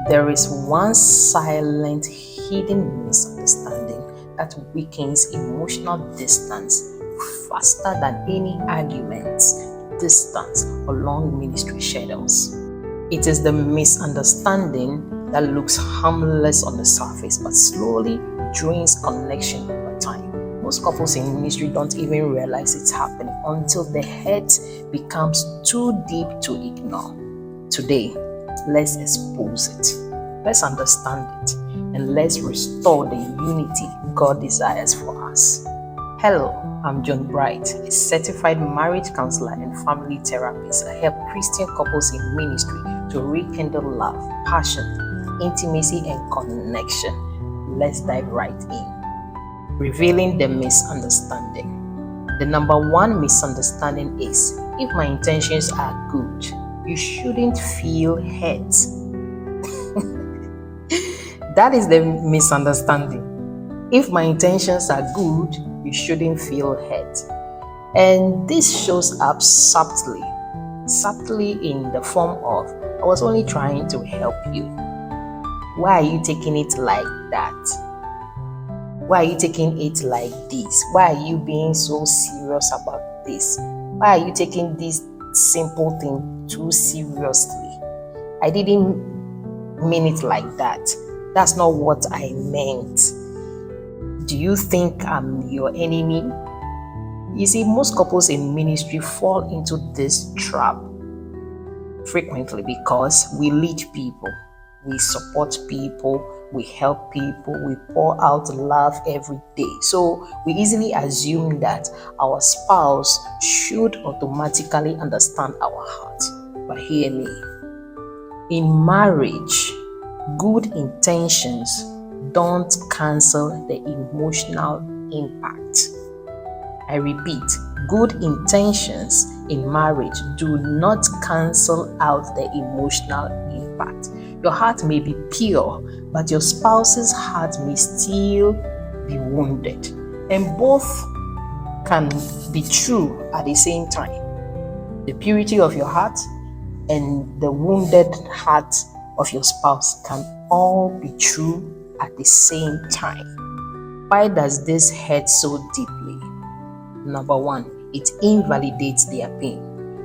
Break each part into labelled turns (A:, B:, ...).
A: There is one silent, hidden misunderstanding that weakens emotional distance faster than any arguments, distance, or long ministry schedules. It is the misunderstanding that looks harmless on the surface but slowly drains connection over time. Most couples in ministry don't even realize it's happening until the hurt becomes too deep to ignore. Today, let's expose it, let's understand it, and let's restore the unity God desires for us. Hello, I'm Joan, a certified marriage counselor and family therapist. I help Christian couples in ministry to rekindle love, passion, intimacy, and connection. Let's dive right in. Revealing the misunderstanding. The number one misunderstanding is, if my intentions are good, you shouldn't feel hurt. That is the misunderstanding. If my intentions are good, you shouldn't feel hurt. And this shows up subtly in the form of, I was only trying to help you. Why are you taking it like that? Why are you taking it like this? Why are you being so serious about this? Why are you taking this simple thing too seriously? I didn't mean it like that. That's not what I meant. Do you think I'm your enemy? You see, most couples in ministry fall into this trap frequently because we lead people, we support people, we help people, we pour out love every day. So we easily assume that our spouse should automatically understand our heart. But hear me. In marriage, good intentions don't cancel the emotional impact. I repeat, good intentions in marriage do not cancel out the emotional impact. Your heart may be pure, but your spouse's heart may still be wounded. And both can be true at the same time. The purity of your heart and the wounded heart of your spouse can all be true at the same time. Why does this hurt so deeply? Number one, it invalidates their pain.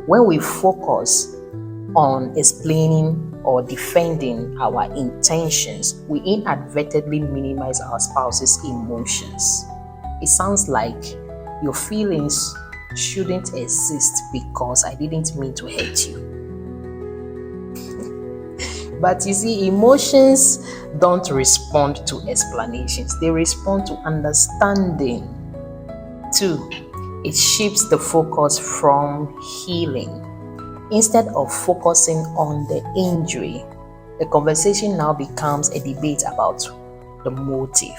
A: When we focus on explaining or defending our intentions, we inadvertently minimize our spouse's emotions. It sounds like your feelings shouldn't exist because I didn't mean to hurt you. But you see, emotions don't respond to explanations. They respond to understanding. 2, it shifts the focus from healing. Instead of focusing on the injury, the conversation now becomes a debate about the motive.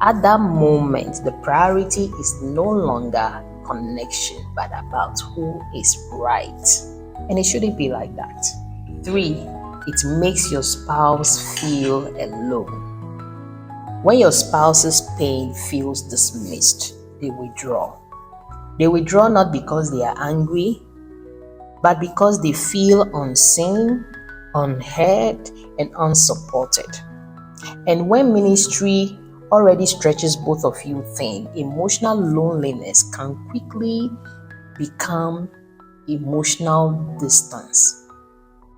A: At that moment, the priority is no longer connection, but about who is right. And it shouldn't be like that. 3, it makes your spouse feel alone. When your spouse's pain feels dismissed, they withdraw. They withdraw not because they are angry, but because they feel unseen, unheard, and unsupported. And when ministry already stretches both of you thin, emotional loneliness can quickly become emotional distance.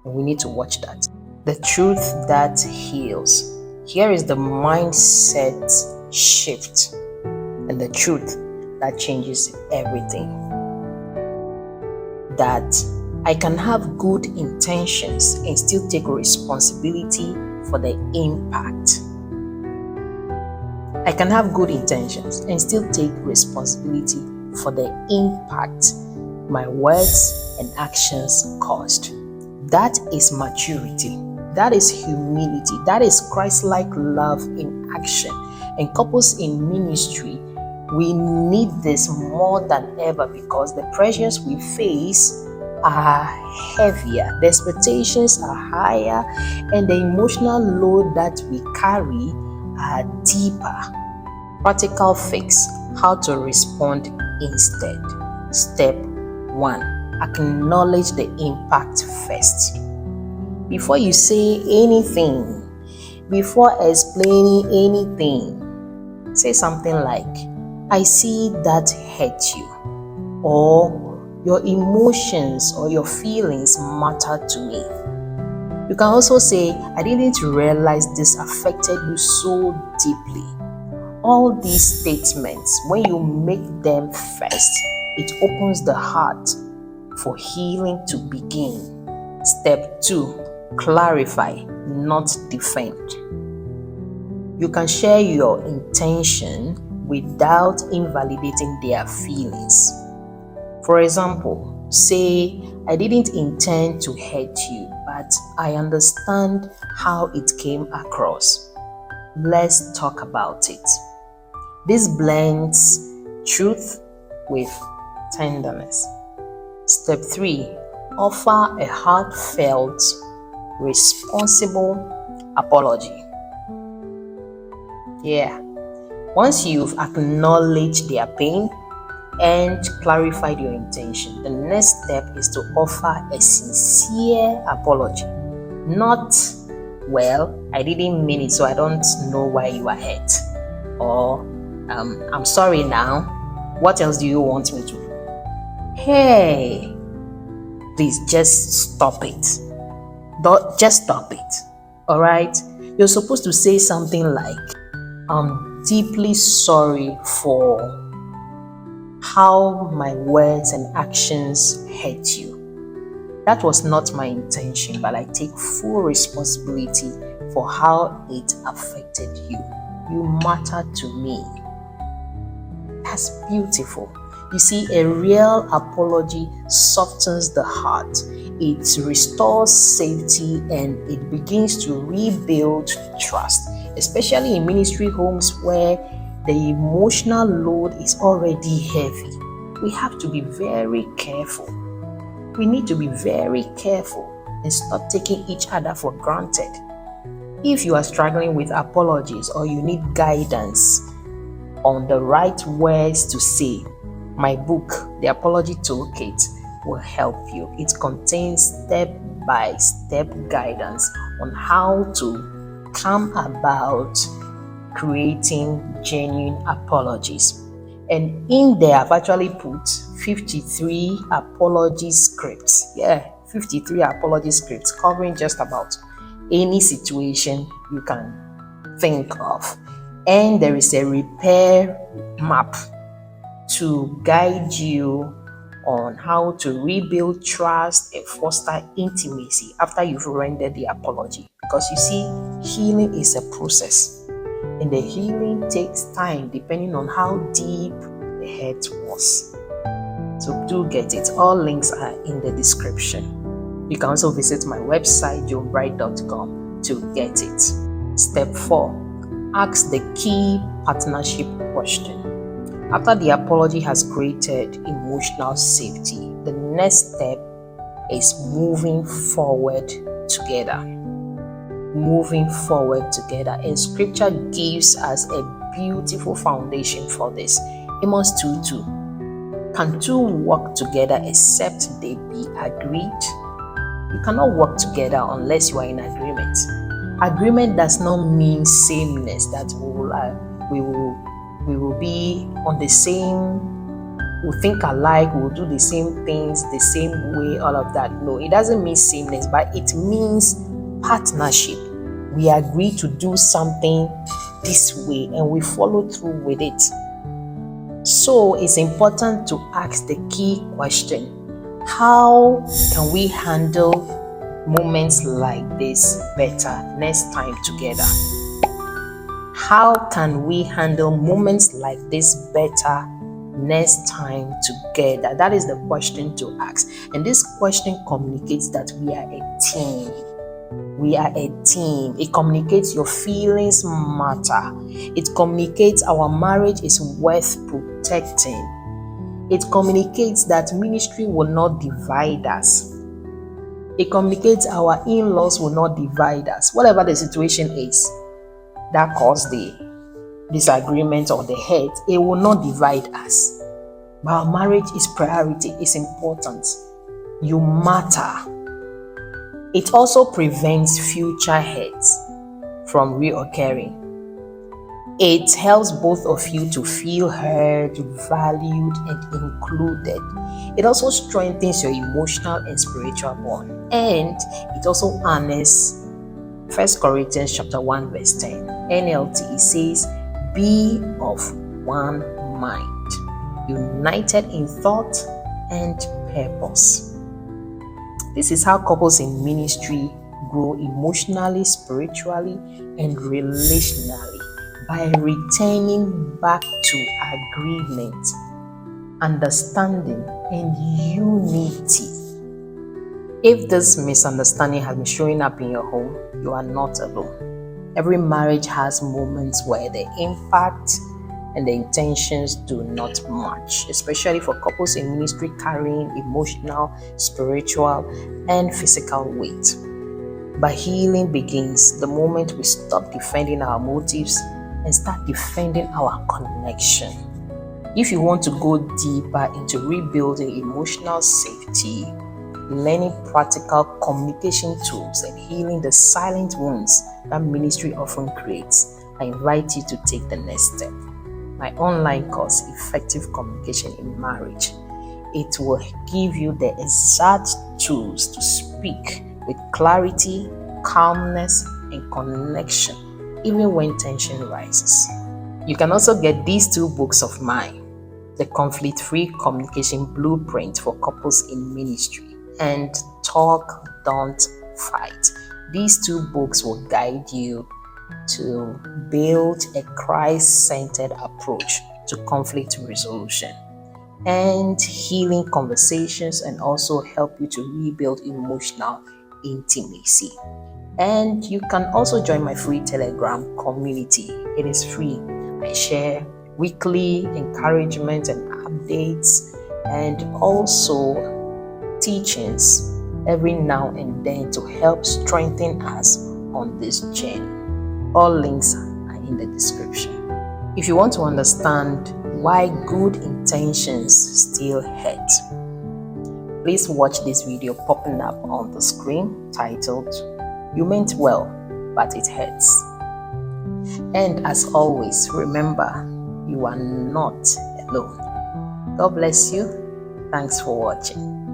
A: And we need to watch that. The truth that heals. Here is the mindset shift and the truth that changes everything. That I can have good intentions and still take responsibility for the impact. I can have good intentions and still take responsibility for the impact my words and actions caused. That is maturity. That is humility. That is Christ-like love in action. And couples in ministry, we need this more than ever because the pressures we face are heavier, the expectations are higher, and the emotional load that we carry are deeper. Practical fix: how to respond instead. Step 1. Acknowledge the impact first. Before you say anything, before explaining anything, say something like, I see that hurt you, or your emotions or your feelings matter to me. You can also say, I didn't realize this affected you so deeply. All these statements, when you make them first, it opens the heart for healing to begin. Step 2, clarify, not defend. You can share your intention without invalidating their feelings. For example, say, I didn't intend to hurt you, but I understand how it came across. Let's talk about it. This blends truth with tenderness. Step 3, offer a heartfelt, responsible apology. Once you've acknowledged their pain and clarified your intention, the next step is to offer a sincere apology. Not, well, I didn't mean it, so I don't know why you are hurt. Or, I'm sorry now. What else do you want me to do? Hey, please just stop it. Just stop it. All right? You're supposed to say something like, I'm deeply sorry for how my words and actions hurt you. That was not my intention, but I take full responsibility for how it affected you. You matter to me. That's beautiful. You see, a real apology softens the heart. It restores safety and it begins to rebuild trust, especially in ministry homes where the emotional load is already heavy. We have to be very careful. We need to be very careful and stop taking each other for granted. If you are struggling with apologies or you need guidance on the right words to say, my book, The Apology Toolkit, will help you. It contains step-by-step guidance on how to come about creating genuine apologies. And in there, I've actually put 53 apology scripts. 53 apology scripts covering just about any situation you can think of. And there is a repair map to guide you on how to rebuild trust and foster intimacy after you've rendered the apology. Because you see, healing is a process, and the healing takes time depending on how deep the hurt was. So do get it. All links are in the description. You can also visit my website, joanbright.com, to get it. Step 4, ask the key partnership question. After the apology has created emotional safety, the next step is moving forward together. Moving forward together. And scripture gives us a beautiful foundation for this. Amos 2:2. Can two walk together except they be agreed? You cannot work together unless you are in agreement. Agreement does not mean sameness, that we will be on the same, we'll think alike, we'll do the same things the same way, all of that. No, it doesn't mean sameness, but it means partnership. We agree to do something this way and we follow through with it. So it's important to ask the key question: how can we handle moments like this better next time together? How can we handle moments like this better next time together? That is the question to ask. And this question communicates that we are a team. We are a team. It communicates your feelings matter. It communicates our marriage is worth protecting. It communicates that ministry will not divide us. It communicates our in-laws will not divide us. Whatever the situation is that caused the disagreement or the hate, it will not divide us. But our marriage is priority, it's important. You matter. It also prevents future hurts from reoccurring. It helps both of you to feel heard, valued, and included. It also strengthens your emotional and spiritual bond. And it also honors 1 Corinthians chapter 1 verse 10. NLT, it says, be of one mind, united in thought and purpose. This is how couples in ministry grow emotionally, spiritually, and relationally, by returning back to agreement, understanding, and unity. If this misunderstanding has been showing up in your home, you are not alone. Every marriage has moments where the impact and the intentions do not match, especially for couples in ministry carrying emotional, spiritual, and physical weight. But healing begins the moment we stop defending our motives and start defending our connection. If you want to go deeper into rebuilding emotional safety, learning practical communication tools, and healing the silent wounds that ministry often creates, I invite you to take the next step. My online course, Effective Communication in Marriage. It will give you the exact tools to speak with clarity, calmness, and connection, even when tension rises. You can also get these 2 books of mine, The Conflict-Free Communication Blueprint for Couples in Ministry and Talk, Don't Fight. These 2 books will guide you to build a Christ-centered approach to conflict resolution and healing conversations, and also help you to rebuild emotional intimacy. And you can also join my free Telegram community. It is free. I share weekly encouragement and updates, and also teachings every now and then to help strengthen us on this journey. All links are in the description. If you want to understand why good intentions still hurt, please watch this video popping up on the screen titled, You Meant Well, But It Hurts. And as always, remember, you are not alone. God bless you. Thanks for watching.